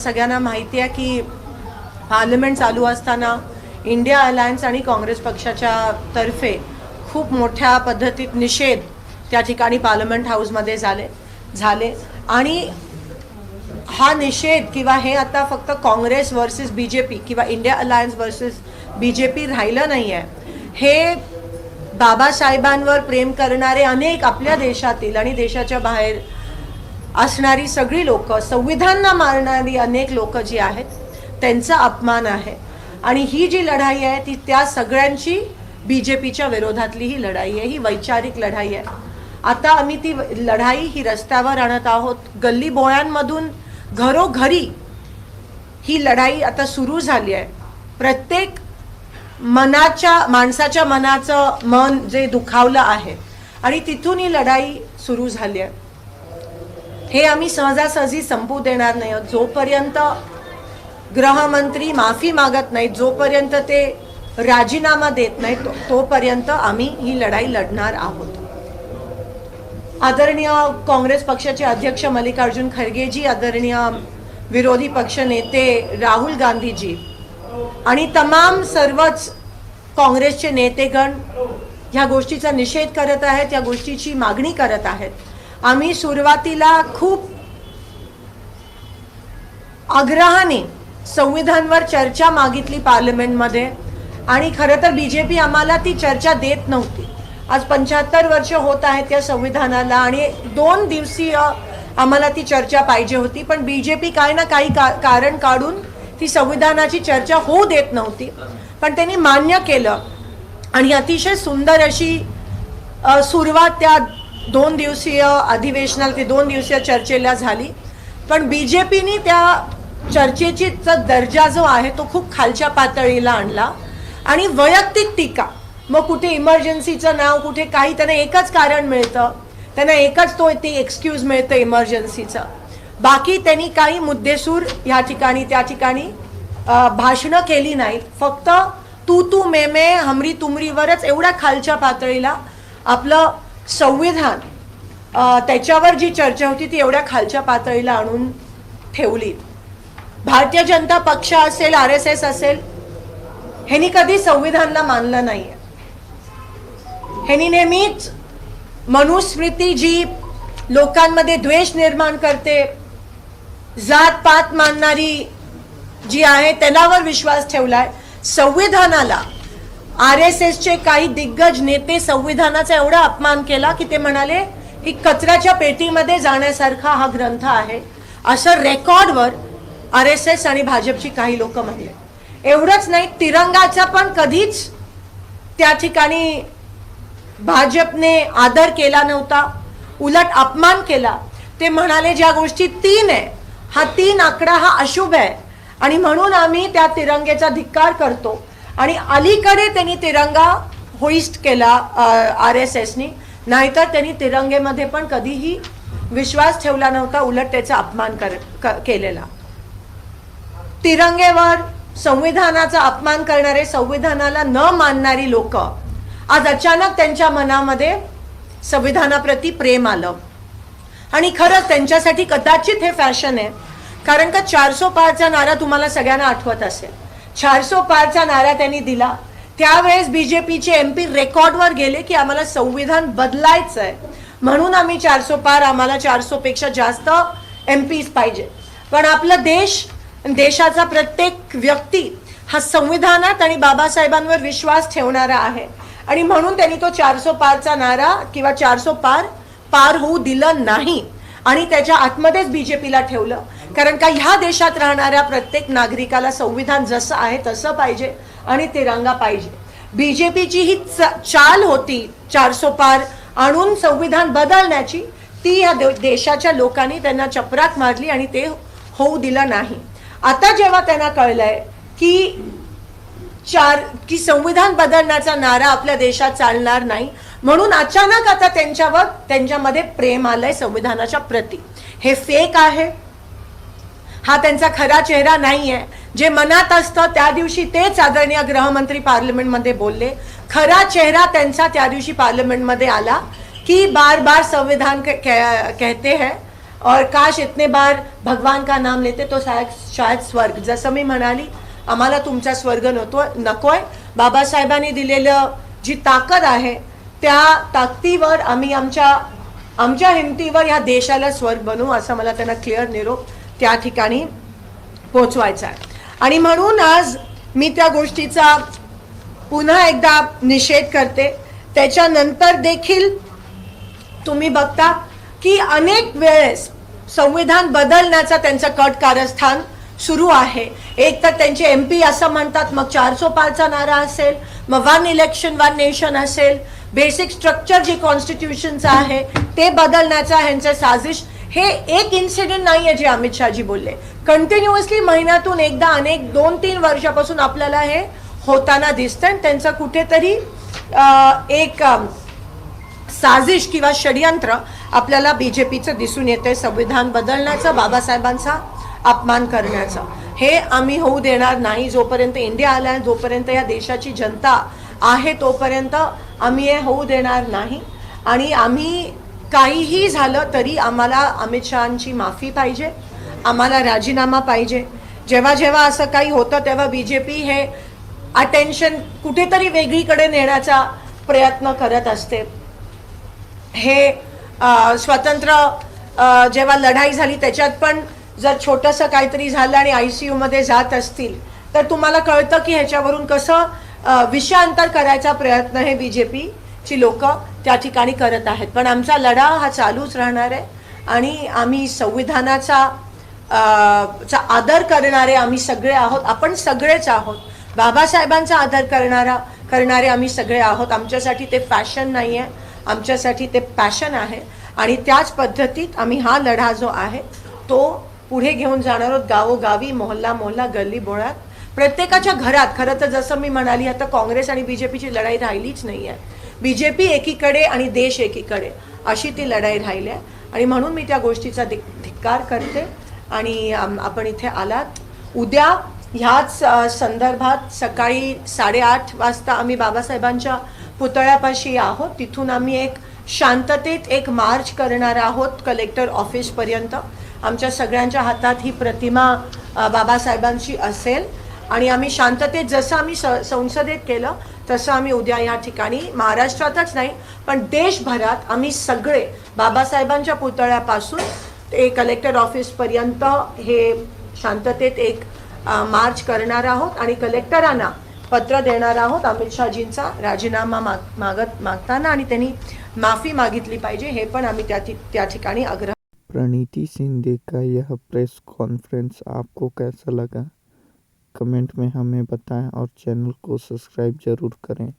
सगळ्यांना माहिती आहे की पार्लमेंट चालू असताना इंडिया अलायन्स आणि काँग्रेस पक्षाच्या तर्फे खूप मोठ्या पद्धतीत निषेध त्या ठिकाणी पार्लमेंट हाऊसमध्ये झाले आणि हा निषेध किंवा हे आता फक्त काँग्रेस वर्सेस बीजेपी किंवा इंडिया अलायन्स वर्सेस बीजेपी राहिलं नाही आहे. हे बाबासाहेबांवर प्रेम करणारे अनेक आपल्या देशातील आणि देशाच्या बाहेर असणारी सगळी लोक, संविधानला मारणारी अनेक लोक जी आहेत त्यांचा अपमान आहे. आणि ही जी लढाई आहे ती त्या सगळ्यांची बीजेपीच्या विरोधातली ही लढाई आहे. ही वैचारिक लढाई आहे. आता आम्ही ती लढाई ही रस्त्यावर आणत आहोत. गल्ली बोळ्यांमधून घरोघरी ही लढाई आता सुरू झाली आहे. प्रत्येक माणसाच्या मनाचं मन जे दुखावलं आहे आणि तिथून ही लढाई सुरू झाली आहे. हे आम्ही सहजासहजी संपू देणार नाही. जोपर्यंत गृहमंत्री माफी मागत नाहीत, जोपर्यंत ते राजीनामा देत नाहीत, तोपर्यंत आम्ही ही लढाई लढणार आहोत. आदरणीय काँग्रेस पक्षाचे अध्यक्ष मल्लिकार्जुन खरगेजी, आदरणीय विरोधी पक्ष नेते राहुल गांधीजी आणि तमाम सर्वच काँग्रेसचे नेतेगण ह्या गोष्टीचा निषेध करत आहेत, या गोष्टीची मागणी करत आहेत. आम्ही सुरुवातीला खूप आग्रहाने संविधानावर चर्चा मागितली पार्लमेंटमध्ये आणि खरं तर बीजेपी आम्हाला ती चर्चा देत नव्हती. आज 75 वर्ष होत आहेत त्या संविधानाला आणि 2 दिवसीय आम्हाला ती चर्चा पाहिजे होती, पण बीजेपी काही ना काही कारण काढून ती संविधानाची चर्चा होऊ देत नव्हती. पण त्यांनी मान्य केलं आणि अतिशय सुंदर अशी सुरुवात त्या 2 दिवसीय अधिवेशनाला, ती 2 दिवसीय चर्चेला झाली. पण बीजेपीने त्या चर्चेची दर्जा जो आहे तो खूप खालच्या पातळीला आणला आणि वैयक्तिक टीका, मग कुठे इमर्जन्सीचं नाव, कुठे काही, त्यांना एकच कारण मिळतं, त्यांना एकच ते एक्सक्यूज मिळतं इमर्जन्सीचं. बाकी त्यांनी काही मुद्देसूर या ठिकाणी त्या ठिकाणी भाषणं केली नाहीत. फक्त तू मे हमरी तुमरीवरच एवढ्या खालच्या पातळीला आपलं संविधान, त्याच्यावर जी चर्चा होती ती एवढ्या खालच्या पातळीला आणून ठेवली. भारतीय जनता पक्ष असेल, RSS असेल, ह्यांनी कधी संविधानला मानलं नाहीये. ह्यांनी नेहमीच मनुस्मृती जी लोकांमध्ये द्वेष निर्माण करते, जात पात मानणारी जी आहे त्याच्यावर विश्वास ठेवलाय. संविधानाला RSSचे काही दिग्गज नेते संविधानाचा एवढा अपमान केला की ते म्हणाले ही कचऱ्याच्या पेटीमध्ये जाण्यासारखा हा ग्रंथ आहे, असं रेकॉर्डवर RSS आणि भाजपची काही लोक म्हणले. एवढंच नाही, तिरंगाचा पण कधीच त्या ठिकाणी भाजपने आदर केला नव्हता, उलट अपमान केला. ते म्हणाले ज्या गोष्टी 3 आहे, हा 3 आकडा हा अशुभ आहे आणि म्हणून आम्ही त्या तिरंगेचा धिक्कार करतो. आणि अलीकडे त्यांनी तिरंगा होइस्ट केला RSSनी, नाहीतर त्यांनी तिरंगेमध्ये पण कधीही विश्वास ठेवला नव्हता, उलट त्याचा अपमान केलेला. तिरंगेवर संविधानाचा अपमान करणारे, संविधानाला न मानणारी लोक आज अचानक त्यांच्या मनामध्ये संविधानाप्रती प्रेम आलं. आणि खरंच त्यांच्यासाठी कदाचित हे फॅशन आहे, कारण का 400 पारचा नारा तुम्हाला सगळ्यांना आठवत असेल. 400 पारचा नारा त्यांनी दिला त्यावेळेस बीजेपीचे MP रेकॉर्डवर गेले की आम्हाला संविधान बदलायचं आहे, म्हणून आम्ही 400 पार, आम्हाला 400 पेक्षा जास्त MPs पाहिजे. पण आपला देशाचा प्रत्येक व्यक्ती हा संविधानात आणि बाबासाहेबांवर विश्वास ठेवणारा आहे आणि म्हणून त्यांनी तो 400 पारचा नारा किंवा 400 पार होऊ दिलं नाही आणि त्याच्या आतमध्येच बीजेपीला ठेवलं. कारण का ह्या देशात राहणाऱ्या प्रत्येक नागरिकाला संविधान जसं आहे तसं पाहिजे आणि तिरंगा पाहिजे. बीजेपीची ही चाल होती 400 पार आणून संविधान बदलण्याची, ती या देशाच्या लोकांनी त्यांना चपराक मारली आणि ते होऊ दिलं नाही. आता जेव्हा त्यांना कळलंय की संविधान बदलण्याचा नारा आपल्या देशात चालणार नाही, म्हणून अचानक आता त्यांच्यामध्ये प्रेम आलंय संविधानाच्या प्रती. हे फेक आहे, हा त्यांचा खरा चेहरा नाहीये. जे मनात असतं त्या दिवशी तेच आदरणीय गृहमंत्री पार्लमेंटमध्ये बोलले. खरा चेहरा त्यांचा त्या दिवशी पार्लमेंटमध्ये आला की बार बार संविधान कहते हैं और काश इतने बार भगवान का नाम लेते तो शायद स्वर्ग, जसं मी म्हणाली आम्हाला तुमचा स्वर्ग नकोय. बाबासाहेबांनी दिलेलं जी ताकद आहे त्या ताकदीवर आम्ही आमच्या हिमतीवर या देशाला स्वर्ग बनवू, असं मला त्यांना क्लिअर निरोप त्या ठिकाणी पोचवायचा आहे. आणि म्हणून आज मी त्या गोष्टीचा पुन्हा एकदा निषेध करते. त्याच्यानंतर देखील तुम्ही बघता की अनेक वेळेस संविधान बदलण्याचा त्यांचं कट कारस्थान सुरू आहे. एक तर त्यांचे MP असं म्हणतात, मग 405चा नारा असेल, मग 1 इलेक्शन 1 नेशन असेल, बेसिक स्ट्रक्चर जे कॉन्स्टिट्यूशनचं आहे ते बदलण्याचा ह्यांचं साजिश. हे एक इन्सिडेंट नाही आहे जे अमित शहाजी बोलले. कंटिन्युअसली महिन्यातून एकदा अनेक 2-3 वर्षापासून आपल्याला हे होताना दिसतंय. त्यांचं कुठेतरी एक साजिश किंवा षडयंत्र आपल्याला BJPचं दिसून येते, संविधान बदलण्याचं, बाबासाहेबांचा अपमान करण्याचं. हे आम्ही होऊ देणार नाही. जोपर्यंत इंडिया आलाय, जोपर्यंत या देशाची जनता आहे, तोपर्यंत आम्ही हे होऊ देणार नाही. आणि आम्ही काहीही झालं तरी आम्हाला अमित शहांची माफी पाहिजे, आम्हाला राजीनामा पाहिजे. जेव्हा जेव्हा असं काही होतं तेव्हा BJP हे अटेन्शन कुठेतरी वेगळीकडे नेण्याचा प्रयत्न करत असते. हे स्वतंत्र जेव्हा लढाई झाली त्याच्यात पण जर छोटंसं काहीतरी झालं आणि ICU मध्ये जात असतील तर तुम्हाला कळतं की ह्याच्यावरून कसं विषयांतर करायचा प्रयत्न हे BJP ची लोक त्या ठिकाणी करत आहेत. पण आमचा लढा हा चालूच राहणार आहे आणि आम्ही संविधानाचा आदर करणारे आम्ही सगळे आहोत. आपण सगळेच आहोत. बाबासाहेबांचा आदर करणारे आम्ही सगळे आहोत. आमच्यासाठी ते फॅशन नाही आहे, आमच्यासाठी ते पॅशन आहे. आणि त्याच पद्धतीत आम्ही हा लढा जो आहे तो पुढे घेऊन जाणार आहोत. गावोगावी, मोहल्ला गल्ली बोळात, प्रत्येकाच्या घरात. खरं तर जसं मी म्हणाली, आता काँग्रेस आणि BJPची लढाई राहिलीच नाही आहे. BJP एकीकडे आणि देश एकीकडे अशी ती लढाई राहिली आहे. आणि म्हणून मी त्या गोष्टीचा धिक्कार करते. आणि आपण इथे आलात. उद्या ह्याच संदर्भात सकाळी 8:30 वाजता आम्ही बाबासाहेबांच्या पुतळ्यापाशी आहोत. तिथून आम्ही एक शांततेत एक मार्च करणार आहोत कलेक्टर ऑफिसपर्यंत. आमच्या सगळ्यांच्या हातात ही प्रतिमा बाबासाहेबांची असेल आणि आम्ही शांततेत जसं आम्ही संसदेत केलं तसं आम्ही उद्या या ठिकाणी महाराष्ट्रातच नाही पण देशभरात आम्ही सगळे बाबासाहेबांच्या पुतळ्यापासून ते कलेक्टर ऑफिसपर्यंत हे शांततेत एक मार्च करणार आहोत आणि कलेक्टरांना पत्र देणार आहोत अमित शहाजींचा राजीनामा मागताना आणि त्यांनी माफी मागितली पाहिजे. हे पण आम्ही त्या ठिकाणी आग्रह. प्रणीति शिंदे का यह प्रेस कॉन्फ्रेंस आपको कैसा लगा? कमेंट में हमें बताएं और चैनल को सब्सक्राइब जरूर करें.